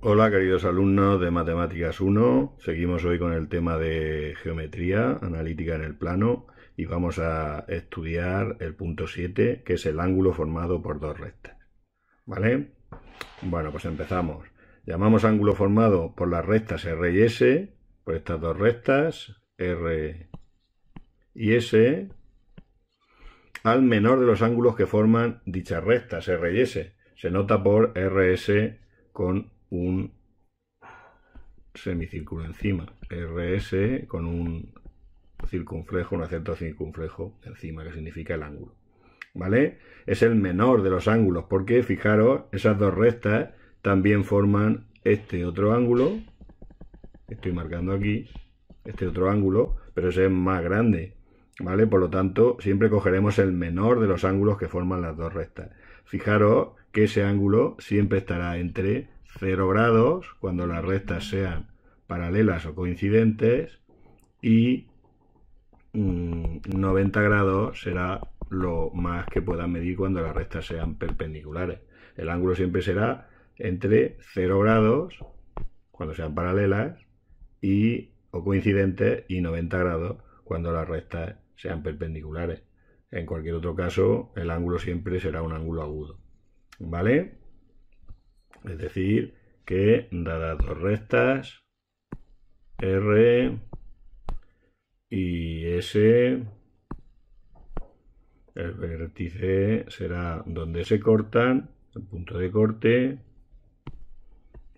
Hola queridos alumnos de Matemáticas 1, seguimos hoy con el tema de geometría analítica en el plano y vamos a estudiar el punto 7, que es el ángulo formado por dos rectas. ¿Vale? Bueno, pues empezamos. Llamamos ángulo formado por las rectas R y S, por estas dos rectas, R y S, al menor de los ángulos que forman dichas rectas, R y S. Se nota por RS con un semicírculo encima, RS con un circunflejo, un acento circunflejo encima, que significa el ángulo. ¿Vale? Es el menor de los ángulos, porque fijaros, esas dos rectas también forman este otro ángulo, estoy marcando aquí, este otro ángulo, pero ese es más grande, ¿vale? Por lo tanto, siempre cogeremos el menor de los ángulos que forman las dos rectas. Fijaros que ese ángulo siempre estará entre 0 grados, cuando las rectas sean paralelas o coincidentes, y 90 grados será lo más que puedan medir cuando las rectas sean perpendiculares. El ángulo siempre será entre 0 grados, cuando sean paralelas, o coincidentes, y 90 grados cuando las rectas sean perpendiculares. En cualquier otro caso, el ángulo siempre será un ángulo agudo. ¿Vale? Es decir, que dadas dos rectas, R y S, el vértice será donde se cortan, el punto de corte,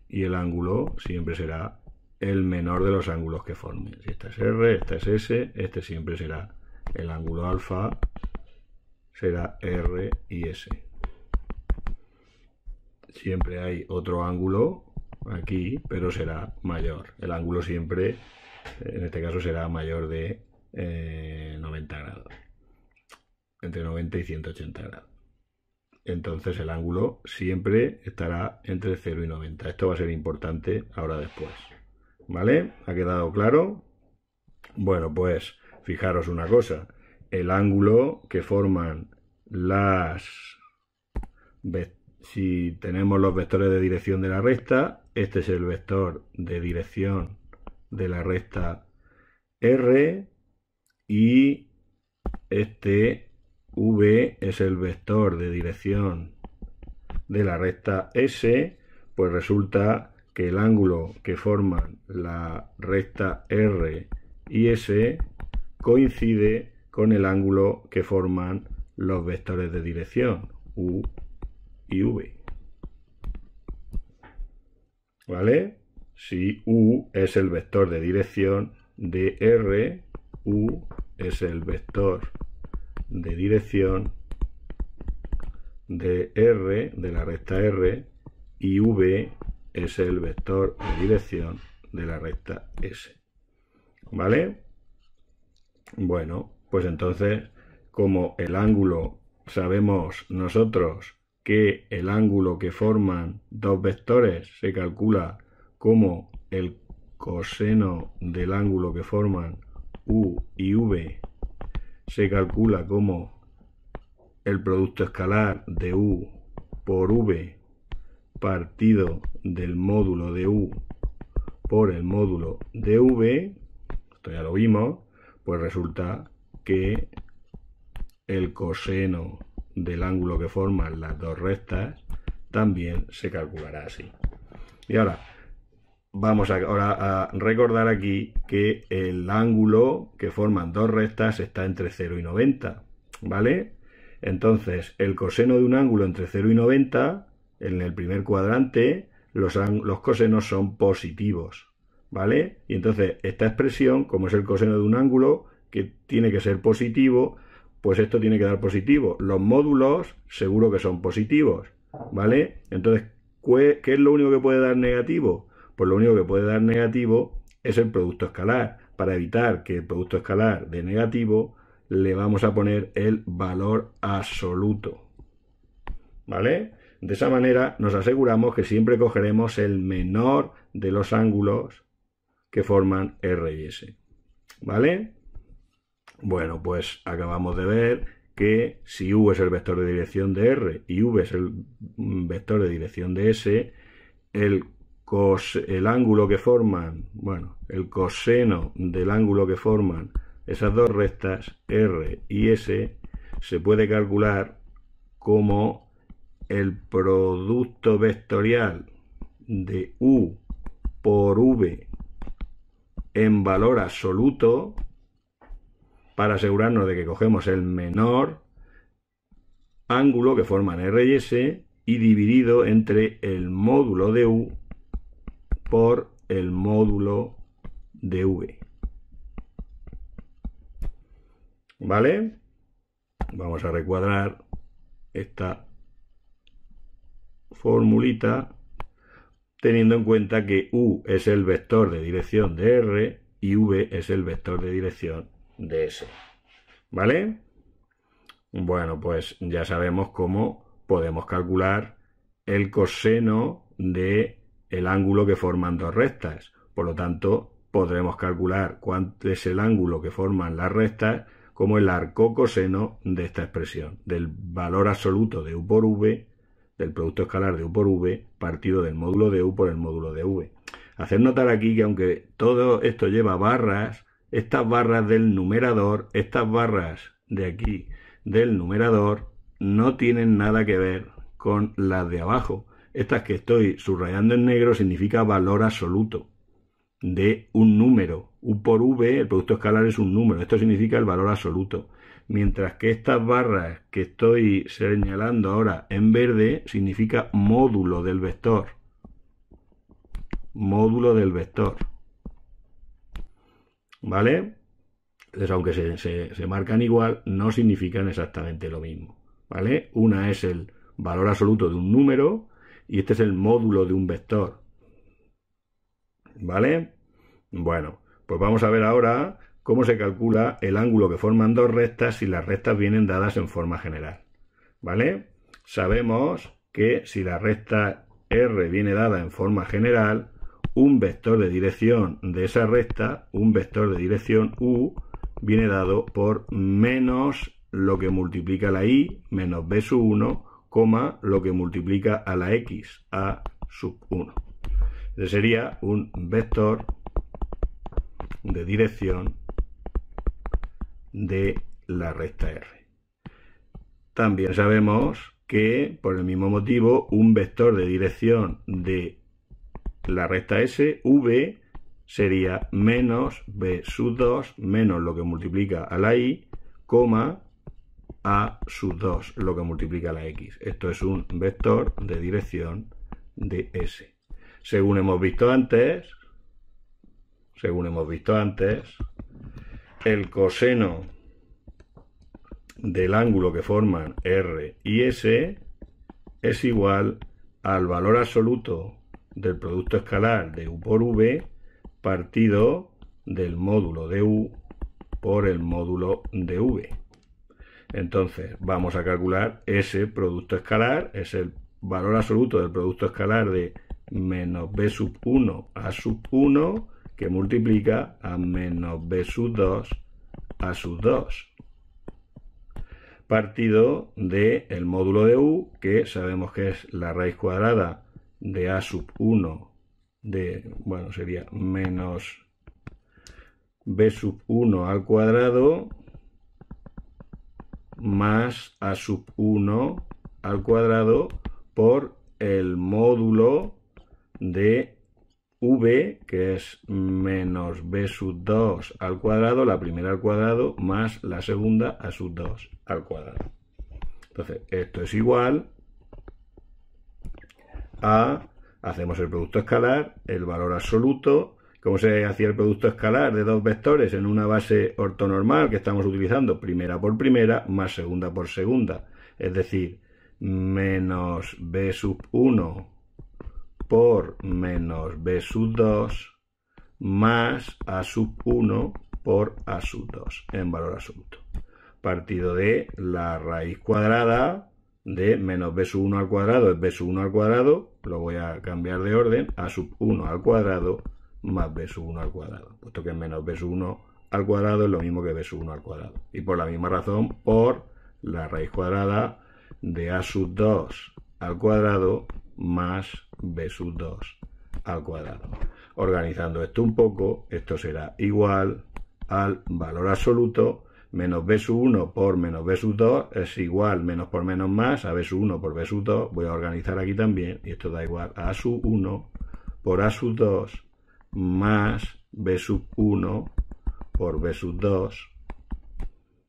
y el ángulo siempre será el menor de los ángulos que formen. Si esta es R, esta es S, este siempre será el ángulo alfa, será R y S. Siempre hay otro ángulo aquí, pero será mayor. El ángulo siempre, en este caso, será mayor de 90 grados. Entre 90 y 180 grados. Entonces el ángulo siempre estará entre 0 y 90. Esto va a ser importante ahora después. ¿Vale? ¿Ha quedado claro? Bueno, pues fijaros una cosa. El ángulo que forman si tenemos los vectores de dirección de la recta, este es el vector de dirección de la recta R y este V es el vector de dirección de la recta S, pues resulta que el ángulo que forman la recta R y S coincide con el ángulo que forman los vectores de dirección U y V. ¿Vale? Si U es el vector de dirección de R, U es el vector de dirección de R, de la recta R, y V es el vector de dirección de la recta S. ¿Vale? Bueno, pues entonces, como el ángulo, sabemos nosotros que el ángulo que forman dos vectores se calcula como el coseno del ángulo que forman U y V, se calcula como el producto escalar de U por V partido del módulo de U por el módulo de V, esto ya lo vimos, pues resulta que el coseno del ángulo que forman las dos rectas también se calculará así. Y ahora vamos a recordar aquí que el ángulo que forman dos rectas está entre 0 y 90, ¿vale? Entonces, el coseno de un ángulo entre 0 y 90, en el primer cuadrante, los cosenos son positivos, ¿vale? Y entonces, esta expresión, como es el coseno de un ángulo que tiene que ser positivo, pues esto tiene que dar positivo. Los módulos seguro que son positivos, ¿vale? Entonces, ¿qué es lo único que puede dar negativo? Pues lo único que puede dar negativo es el producto escalar. Para evitar que el producto escalar dé negativo, le vamos a poner el valor absoluto. ¿Vale? De esa manera nos aseguramos que siempre cogeremos el menor de los ángulos que forman R y S. ¿Vale? Bueno, pues acabamos de ver que si U es el vector de dirección de R y V es el vector de dirección de S, el el ángulo que forman, bueno, el coseno del ángulo que forman esas dos rectas, R y S, se puede calcular como el producto vectorial de U por V en valor absoluto, para asegurarnos de que cogemos el menor ángulo que forman R y S y dividido entre el módulo de U por el módulo de V. ¿Vale? Vamos a recuadrar esta formulita teniendo en cuenta que U es el vector de dirección de R y V es el vector de dirección de S. ¿Vale? Bueno, pues ya sabemos cómo podemos calcular el coseno de el ángulo que forman dos rectas. Por lo tanto, podremos calcular cuánto es el ángulo que forman las rectas como el arco coseno de esta expresión, del valor absoluto de U por V, del producto escalar de U por V, partido del módulo de U por el módulo de V. Hacer notar aquí que aunque todo esto lleva barras, estas barras del numerador, estas barras de aquí del numerador, no tienen nada que ver con las de abajo. Estas que estoy subrayando en negro significa valor absoluto de un número. U por V, el producto escalar es un número. Esto significa el valor absoluto. Mientras que estas barras que estoy señalando ahora en verde significa módulo del vector. Módulo del vector. ¿Vale? Entonces, aunque se marcan igual, no significan exactamente lo mismo. ¿Vale? Una es el valor absoluto de un número y este es el módulo de un vector. ¿Vale? Bueno, pues vamos a ver ahora cómo se calcula el ángulo que forman dos rectas si las rectas vienen dadas en forma general. ¿Vale? Sabemos que si la recta R viene dada en forma general, un vector de dirección de esa recta, un vector de dirección U, viene dado por menos lo que multiplica la Y, menos B sub 1, coma lo que multiplica a la X, A sub 1. Ese sería un vector de dirección de la recta R. También sabemos que, por el mismo motivo, un vector de dirección de la recta S, V, sería menos B sub 2, menos lo que multiplica a la Y, coma A sub 2, lo que multiplica a la X. Esto es un vector de dirección de S. Según hemos visto antes, el coseno del ángulo que forman R y S es igual al valor absoluto del producto escalar de U por V partido del módulo de U por el módulo de V. Entonces vamos a calcular ese producto escalar, es el valor absoluto del producto escalar de menos B sub 1 A sub 1 que multiplica a menos B sub 2 A sub 2 partido del módulo de U, que sabemos que es la raíz cuadrada de A sub 1 de, bueno, sería menos B sub 1 al cuadrado más A sub 1 al cuadrado por el módulo de V, que es menos B sub 2 al cuadrado, la primera al cuadrado, más la segunda A sub 2 al cuadrado. Entonces, esto es igual a, hacemos el producto escalar, el valor absoluto. ¿Cómo se hacía el producto escalar de dos vectores en una base ortonormal que estamos utilizando? Primera por primera más segunda por segunda. Es decir, menos B sub 1 por menos B sub 2 más A sub 1 por A sub 2 en valor absoluto. Partido de la raíz cuadrada de menos B sub 1 al cuadrado es B sub 1 al cuadrado, lo voy a cambiar de orden, A sub 1 al cuadrado más B sub 1 al cuadrado, puesto que menos B sub 1 al cuadrado es lo mismo que B sub 1 al cuadrado. Y por la misma razón, por la raíz cuadrada de A sub 2 al cuadrado más B sub 2 al cuadrado. Organizando esto un poco, esto será igual al valor absoluto menos b sub 1 por menos b sub 2 es igual menos por menos más a b sub 1 por b sub 2. Voy a organizar aquí también y esto da igual a sub 1 por a sub 2 más b sub 1 por b sub 2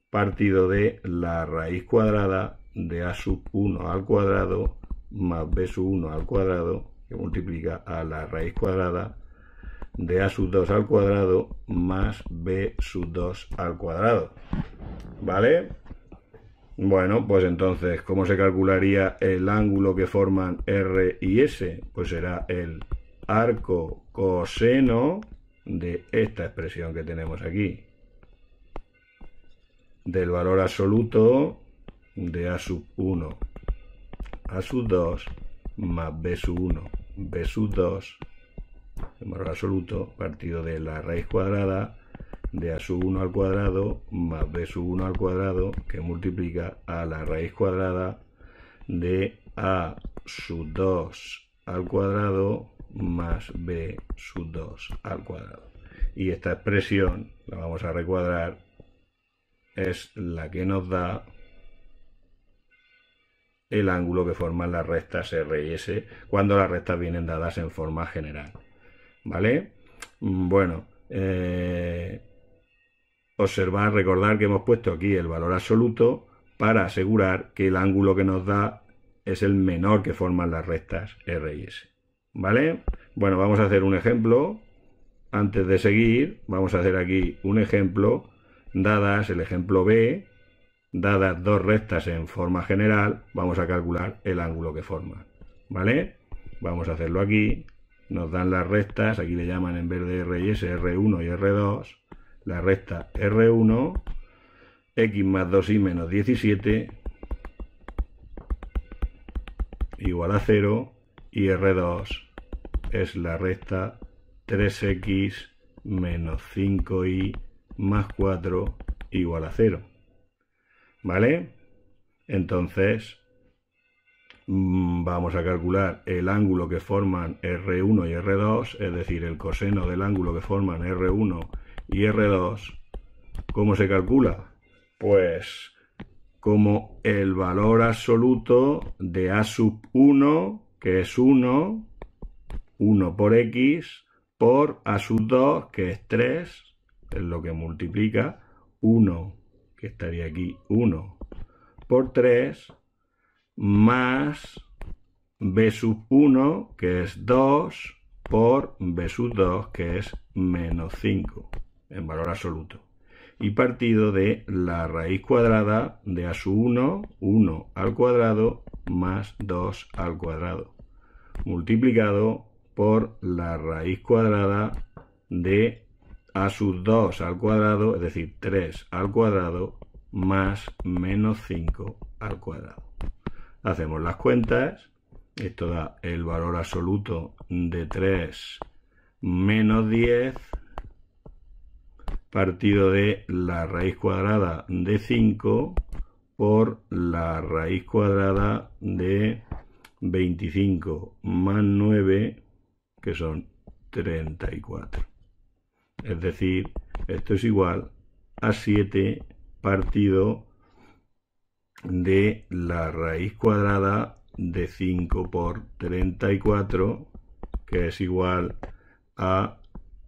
partido de la raíz cuadrada de a sub 1 al cuadrado más b sub 1 al cuadrado, que multiplica a la raíz cuadrada de a sub 2 al cuadrado más b sub 2 al cuadrado. ¿Vale? Bueno, pues entonces, ¿cómo se calcularía el ángulo que forman R y S? Pues será el arco coseno de esta expresión que tenemos aquí, del valor absoluto de a sub 1 a sub 2 más b sub 1 b sub 2, el valor absoluto partido de la raíz cuadrada de a sub 1 al cuadrado más b sub 1 al cuadrado, que multiplica a la raíz cuadrada de a sub 2 al cuadrado más b sub 2 al cuadrado. Y esta expresión la vamos a recuadrar, es la que nos da el ángulo que forman las rectas R y S cuando las rectas vienen dadas en forma general. ¿Vale? Bueno, observar, recordar que hemos puesto aquí el valor absoluto para asegurar que el ángulo que nos da es el menor que forman las rectas R y S. ¿Vale? Bueno, vamos a hacer un ejemplo. Antes de seguir, vamos a hacer aquí un ejemplo. Dadas el ejemplo B, dadas dos rectas en forma general, vamos a calcular el ángulo que forman. ¿Vale? Vamos a hacerlo aquí. Nos dan las rectas, aquí le llaman en vez de R y S, R1 y R2. La recta R1, x más 2y menos 17, igual a 0, y R2 es la recta 3x menos 5y más 4 igual a 0. ¿Vale? Entonces, vamos a calcular el ángulo que forman R1 y R2, es decir, el coseno del ángulo que forman R1 y R2. ¿Cómo se calcula? Pues como el valor absoluto de a sub 1, que es 1 por x, por a sub 2, que es 3, es lo que multiplica 1, que estaría aquí 1 por 3, más b sub 1, que es 2, por b sub 2, que es menos 5, en valor absoluto. Y partido de la raíz cuadrada de a sub 1, 1 al cuadrado, más 2 al cuadrado, multiplicado por la raíz cuadrada de a sub 2 al cuadrado, es decir, 3 al cuadrado, más menos 5 al cuadrado. Hacemos las cuentas. Esto da el valor absoluto de 3 menos 10 partido de la raíz cuadrada de 5 por la raíz cuadrada de 25 más 9, que son 34. Es decir, esto es igual a 7 partido de la raíz cuadrada de 5 por 34, que es igual a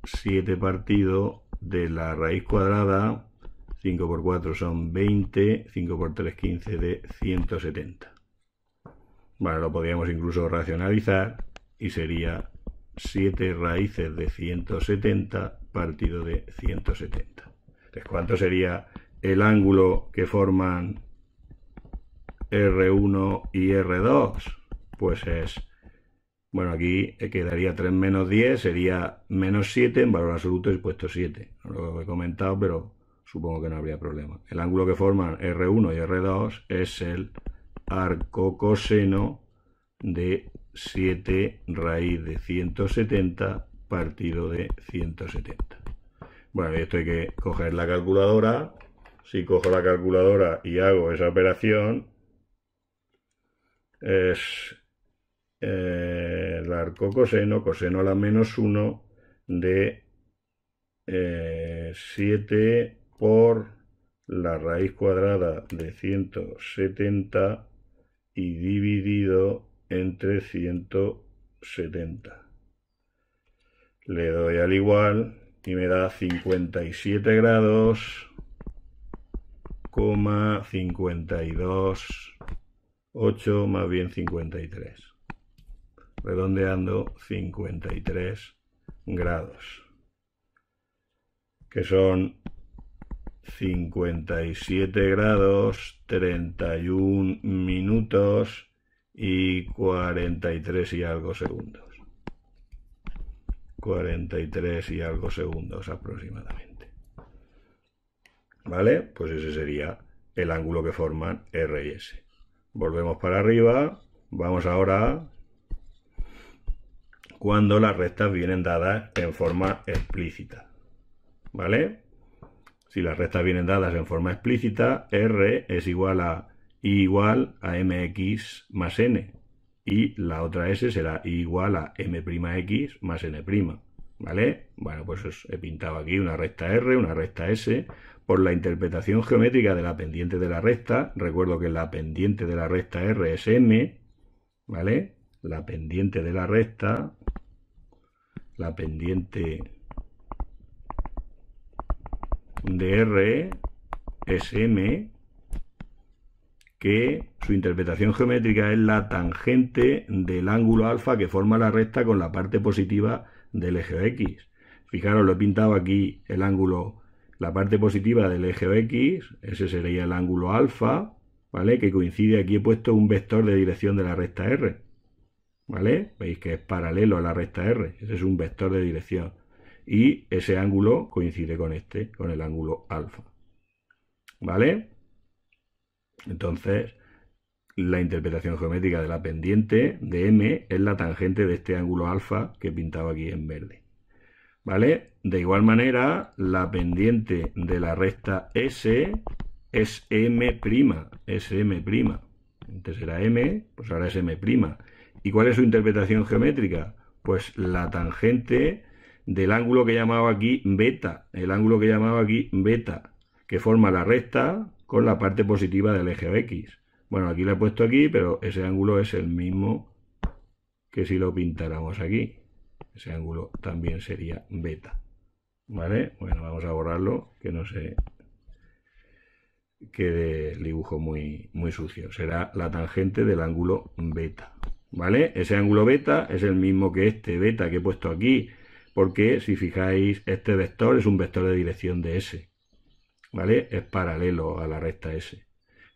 7 partido de la raíz cuadrada, 5 por 4 son 20, 5 por 3 15, de 170. Bueno, lo podríamos incluso racionalizar y sería 7 raíces de 170 partido de 170. Entonces, ¿cuánto sería el ángulo que forman R1 y R2? Pues es, bueno, aquí quedaría 3 menos 10, sería menos 7, en valor absoluto he puesto 7. No lo he comentado, pero supongo que no habría problema. El ángulo que forman R1 y R2 es el arco coseno de 7 raíz de 170 partido de 170. Bueno, esto hay que coger la calculadora. Si cojo la calculadora y hago esa operación, es el arco coseno a la menos 1 de 7 por la raíz cuadrada de 170 y dividido entre 170. Le doy al igual y me da 57 grados, 52,8 más bien 53. Redondeando, 53 grados. Que son 57 grados, 31 minutos y 43 y algo segundos. 43 y algo segundos aproximadamente. ¿Vale? Pues ese sería el ángulo que forman R y S. Volvemos para arriba. Vamos ahora cuando las rectas vienen dadas en forma explícita. ¿Vale? Si las rectas vienen dadas en forma explícita, R es igual a I igual a mx más n. Y la otra S será I igual a m'x más n'. ¿Vale? Bueno, pues os he pintado aquí una recta R, una recta S. Por la interpretación geométrica de la pendiente de la recta, recuerdo que la pendiente de la recta R es M. ¿Vale? La pendiente de la recta, la pendiente de R es M, que su interpretación geométrica es la tangente del ángulo alfa que forma la recta con la parte positiva del eje X. Fijaros, lo he pintado aquí el ángulo, la parte positiva del eje X, ese sería el ángulo alfa, ¿vale? Que coincide, aquí he puesto un vector de dirección de la recta R, ¿vale? Veis que es paralelo a la recta R, ese es un vector de dirección. Y ese ángulo coincide con este, con el ángulo alfa, ¿vale? Entonces, la interpretación geométrica de la pendiente de M es la tangente de este ángulo alfa que he pintado aquí en verde, ¿vale? De igual manera, la pendiente de la recta S es M', es M'. Antes era M, pues ahora es M'. ¿Y cuál es su interpretación geométrica? Pues la tangente del ángulo que llamaba aquí beta, el ángulo que llamaba aquí beta, que forma la recta con la parte positiva del eje X. Bueno, aquí lo he puesto aquí, pero ese ángulo es el mismo que si lo pintáramos aquí. Ese ángulo también sería beta. ¿Vale? Bueno, vamos a borrarlo, que no se quede el dibujo muy sucio. Será la tangente del ángulo beta. ¿Vale? Ese ángulo beta es el mismo que este beta que he puesto aquí, porque si fijáis, este vector es un vector de dirección de S. ¿Vale? Es paralelo a la recta S.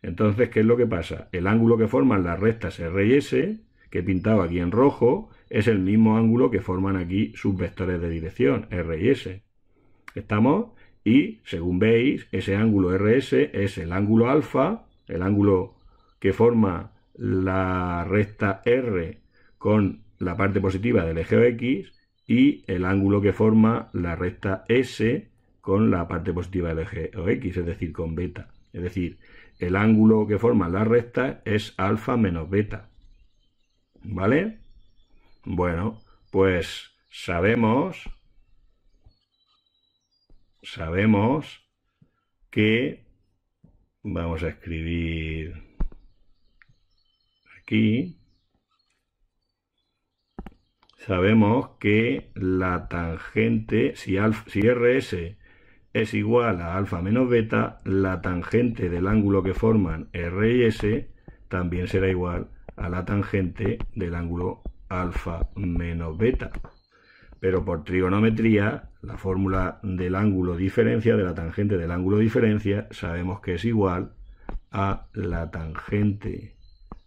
Entonces, ¿qué es lo que pasa? El ángulo que forman las rectas R y S, que he pintado aquí en rojo, es el mismo ángulo que forman aquí sus vectores de dirección, R y S. ¿Estamos? Y, según veis, ese ángulo RS es el ángulo alfa, el ángulo que forma la recta R con la parte positiva del eje X, y el ángulo que forma la recta S con la parte positiva del eje X, es decir, con beta. Es decir, el ángulo que forma la recta es alfa menos beta. ¿Vale? Bueno, pues sabemos que, vamos a escribir aquí, sabemos que la tangente, si RS es igual a alfa menos beta, la tangente del ángulo que forman R y S también será igual a la tangente del ángulo alfa menos beta. Pero por trigonometría, la fórmula del ángulo diferencia, de la tangente del ángulo diferencia, sabemos que es igual a la tangente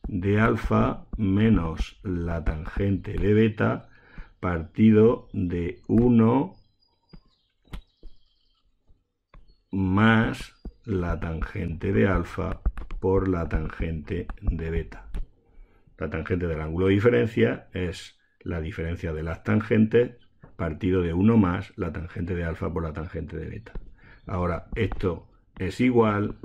de alfa menos la tangente de beta partido de 1 más la tangente de alfa por la tangente de beta. La tangente del ángulo de diferencia es la diferencia de las tangentes partido de 1 más la tangente de alfa por la tangente de beta. Ahora, esto es igual.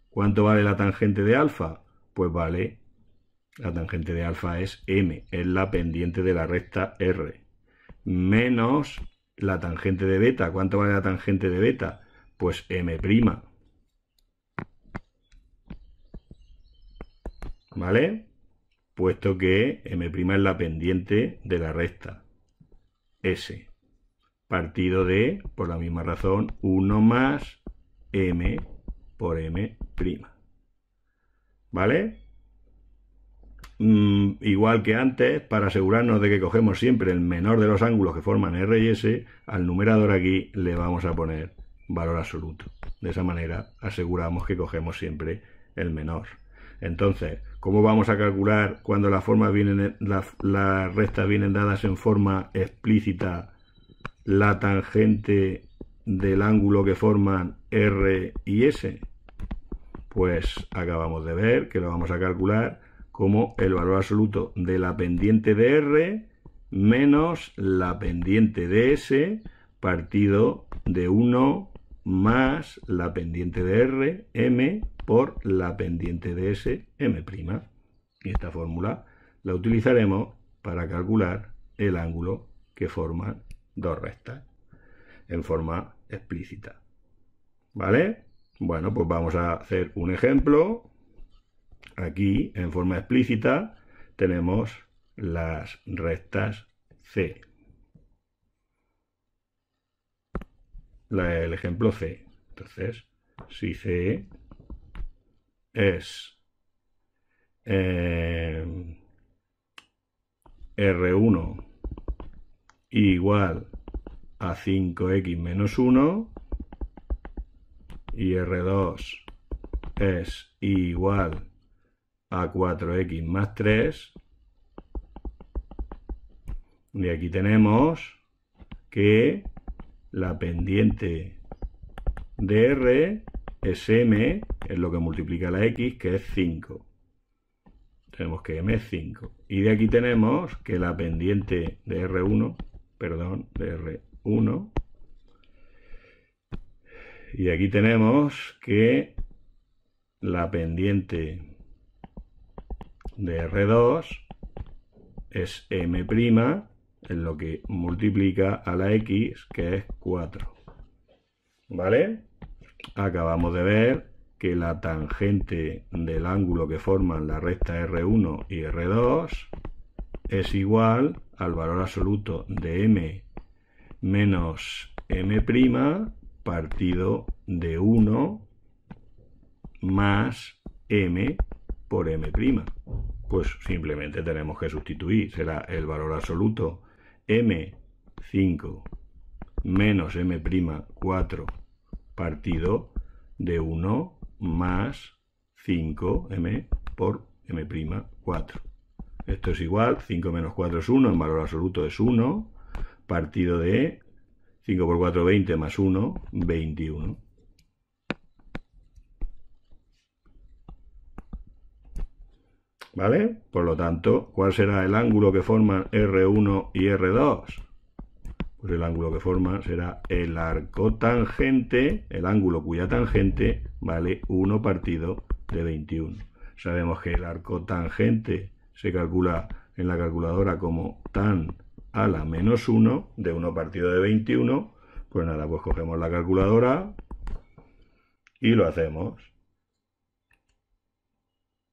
¿Cuánto vale la tangente de alfa? Pues vale La tangente de alfa es m, es la pendiente de la recta R, menos la tangente de beta. ¿Cuánto vale la tangente de beta? Pues m', ¿vale? Puesto que m' es la pendiente de la recta S, partido de, por la misma razón, 1 más m por m', ¿vale? Igual que antes, para asegurarnos de que cogemos siempre el menor de los ángulos que forman R y S, al numerador aquí le vamos a poner valor absoluto. De esa manera aseguramos que cogemos siempre el menor. Entonces, ¿cómo vamos a calcular cuando las rectas vienen dadas en forma explícita la tangente del ángulo que forman R y S? Pues acabamos de ver que lo vamos a calcular como el valor absoluto de la pendiente de R menos la pendiente de S partido de 1 más la pendiente de R, m, por la pendiente de S, m'. Y esta fórmula la utilizaremos para calcular el ángulo que forman dos rectas en forma explícita. ¿Vale? Bueno, pues vamos a hacer un ejemplo. Aquí, en forma explícita, tenemos las rectas C. El ejemplo C. Entonces, si C es R1 igual a 5x menos 1 y R2 es igual a 4x más 3, y aquí tenemos que la pendiente de R es m, es lo que multiplica la x, que es 5. Tenemos que m es 5. Y de aquí tenemos que la pendiente de R1, y aquí tenemos que la pendiente de R2 es m', es lo que multiplica a la x, que es 4. ¿Vale? Acabamos de ver que la tangente del ángulo que forman la recta R1 y R2 es igual al valor absoluto de m menos m' partido de 1 más m por m'. Pues simplemente tenemos que sustituir. Será el valor absoluto m5 menos m', 4 partido de 1 más 5m por m', 4. Esto es igual, 5 menos 4 es 1, el valor absoluto es 1, partido de 5 por 4, 20 más 1, 21. ¿Vale? Por lo tanto, ¿cuál será el ángulo que forman R1 y R2? Pues el ángulo que forman será el arco tangente, el ángulo cuya tangente vale 1 partido de 21. Sabemos que el arco tangente se calcula en la calculadora como tan a la menos 1, de 1 partido de 21. Pues nada, pues cogemos la calculadora y lo hacemos.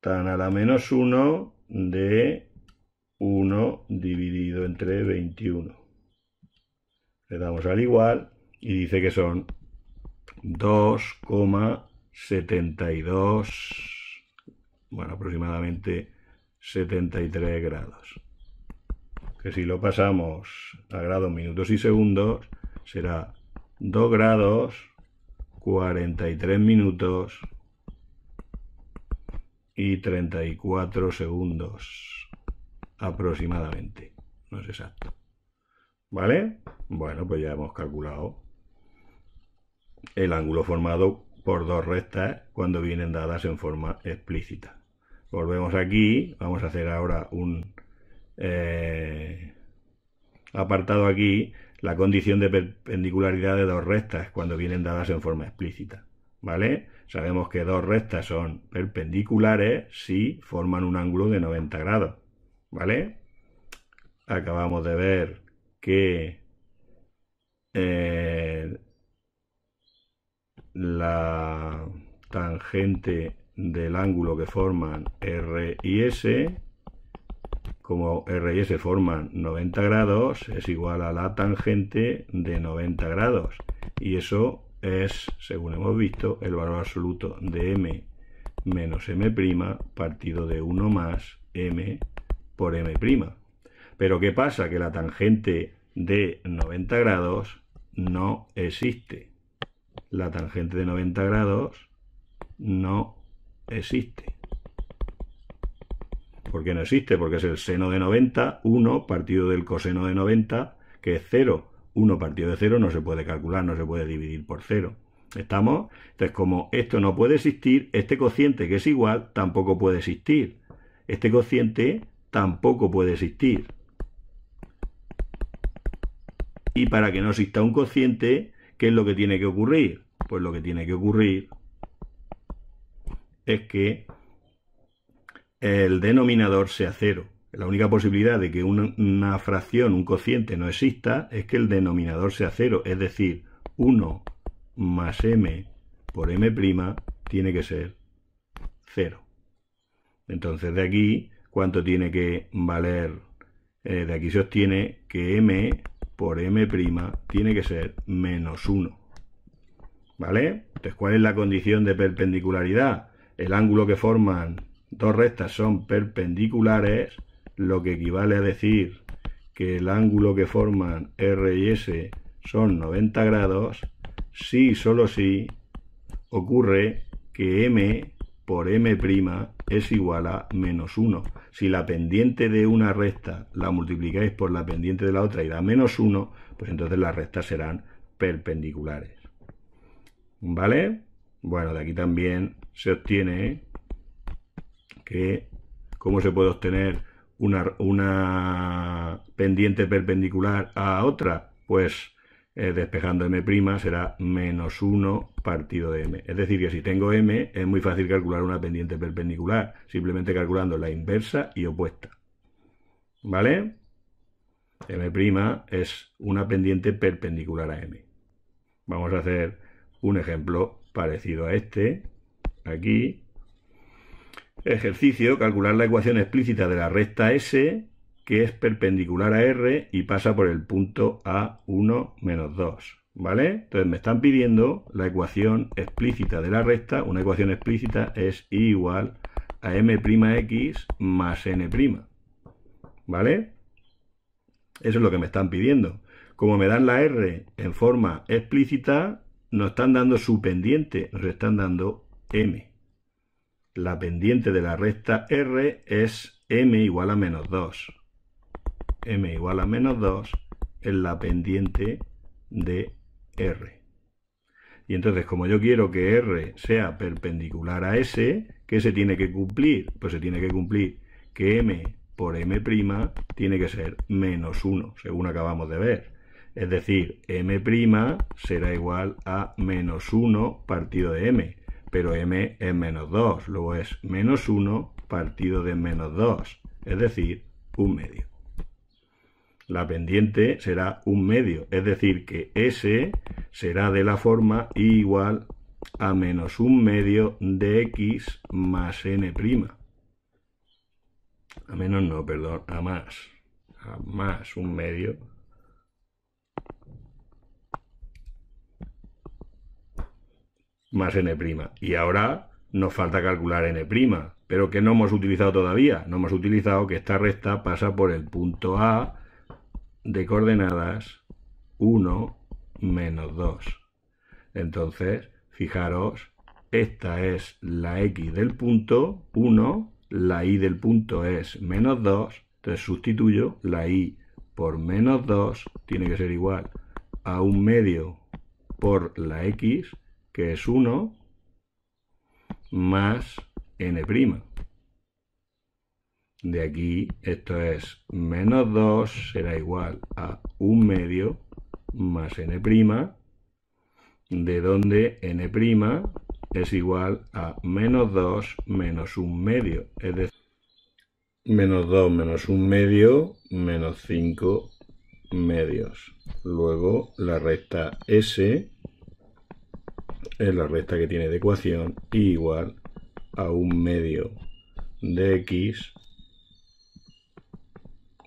Tan a la menos 1 de 1 dividido entre 21. Le damos al igual y dice que son 2,72, bueno, aproximadamente 73 grados. Que si lo pasamos a grados, minutos y segundos, será 2 grados, 43 minutos y 34 segundos aproximadamente. No es exacto. ¿Vale? Bueno, pues ya hemos calculado el ángulo formado por dos rectas cuando vienen dadas en forma explícita. Volvemos aquí, vamos a hacer ahora un apartado aquí, la condición de perpendicularidad de dos rectas cuando vienen dadas en forma explícita. ¿Vale? Sabemos que dos rectas son perpendiculares si forman un ángulo de 90 grados, ¿vale? Acabamos de ver que la tangente del ángulo que forman R y S, como R y S forman 90 grados, es igual a la tangente de 90 grados. Y eso es, según hemos visto, el valor absoluto de m menos m' partido de 1 más m por m'. Pero ¿qué pasa? Que la tangente de 90 grados no existe. La tangente de 90 grados no existe. ¿Por qué no existe? Porque es el seno de 90, 1 partido del coseno de 90, que es 0. 1 partido de 0 no se puede calcular, no se puede dividir por 0. ¿Estamos? Entonces, como esto no puede existir, este cociente que es igual tampoco puede existir. Este cociente tampoco puede existir. Y para que no exista un cociente, ¿qué es lo que tiene que ocurrir? Pues lo que tiene que ocurrir es que el denominador sea 0. La única posibilidad de que una fracción, un cociente, no exista es que el denominador sea 0. Es decir, 1 más m por m' tiene que ser 0. Entonces de aquí, ¿cuánto tiene que valer? De aquí se obtiene que m por m' tiene que ser menos 1. ¿Vale? Entonces, ¿cuál es la condición de perpendicularidad? El ángulo que forman dos rectas son perpendiculares, lo que equivale a decir que el ángulo que forman R y S son 90 grados, si solo si ocurre que m por m' es igual a menos 1. Si la pendiente de una recta la multiplicáis por la pendiente de la otra y da menos 1, pues entonces las rectas serán perpendiculares. ¿Vale? Bueno, de aquí también se obtiene que, ¿cómo se puede obtener una pendiente perpendicular a otra? Pues despejando m' será menos 1 partido de m. Es decir, que si tengo m, es muy fácil calcular una pendiente perpendicular, simplemente calculando la inversa y opuesta. ¿Vale? M' es una pendiente perpendicular a m. Vamos a hacer un ejemplo parecido a este, aquí. Ejercicio, calcular la ecuación explícita de la recta S, que es perpendicular a R y pasa por el punto A1 menos 2, ¿vale? Entonces me están pidiendo la ecuación explícita de la recta. Una ecuación explícita es I igual a m'x más n', ¿vale? Eso es lo que me están pidiendo. Como me dan la R en forma explícita, nos están dando su pendiente, nos están dando m. La pendiente de la recta R es m igual a menos 2. M igual a menos 2 es la pendiente de R. Y entonces, como yo quiero que R sea perpendicular a S, ¿qué se tiene que cumplir? Pues se tiene que cumplir que m por m' tiene que ser menos 1, según acabamos de ver. Es decir, m' será igual a menos 1 partido de m, pero m es menos 2, luego es menos 1 partido de menos 2, es decir, 1/2. La pendiente será 1/2, es decir, que S será de la forma I igual a menos 1/2 de x más n'. A menos no, perdón, a más. A más 1/2 más n'. Y ahora nos falta calcular n', pero que no hemos utilizado todavía. No hemos utilizado que esta recta pasa por el punto A de coordenadas 1 menos 2. Entonces, fijaros, esta es la x del punto 1, la y del punto es menos 2, entonces sustituyo la y por menos 2, tiene que ser igual a 1/2 por la x, que es 1, más n'. De aquí, esto es menos 2, será igual a 1/2 más n', de donde n' es igual a menos 2 menos 1/2, es decir, menos 2 menos 1/2 menos 5/2. Luego la recta S es la recta que tiene de ecuación y igual a 1/2 de x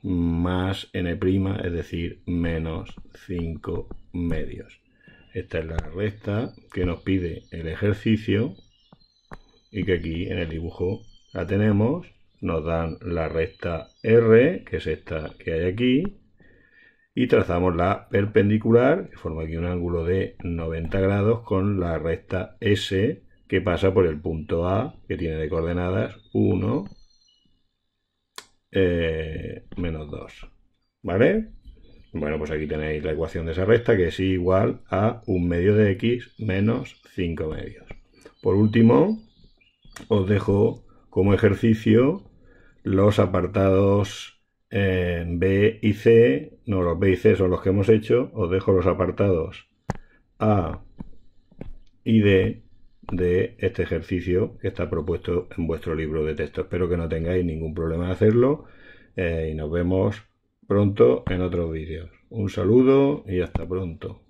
más n', es decir, menos 5/2. Esta es la recta que nos pide el ejercicio y que aquí en el dibujo la tenemos. Nos dan la recta R, que es esta que hay aquí, y trazamos la perpendicular, que forma aquí un ángulo de 90 grados, con la recta S, que pasa por el punto A, que tiene de coordenadas 1, menos 2. ¿Vale? Bueno, pues aquí tenéis la ecuación de esa recta, que es igual a 1/2 de x menos 5/2. Por último, os dejo como ejercicio los apartados B y C. No, los B y C son los que hemos hecho. Os dejo los apartados A y D de este ejercicio que está propuesto en vuestro libro de texto. Espero que no tengáis ningún problema en hacerlo y nos vemos pronto en otros vídeos. Un saludo y hasta pronto.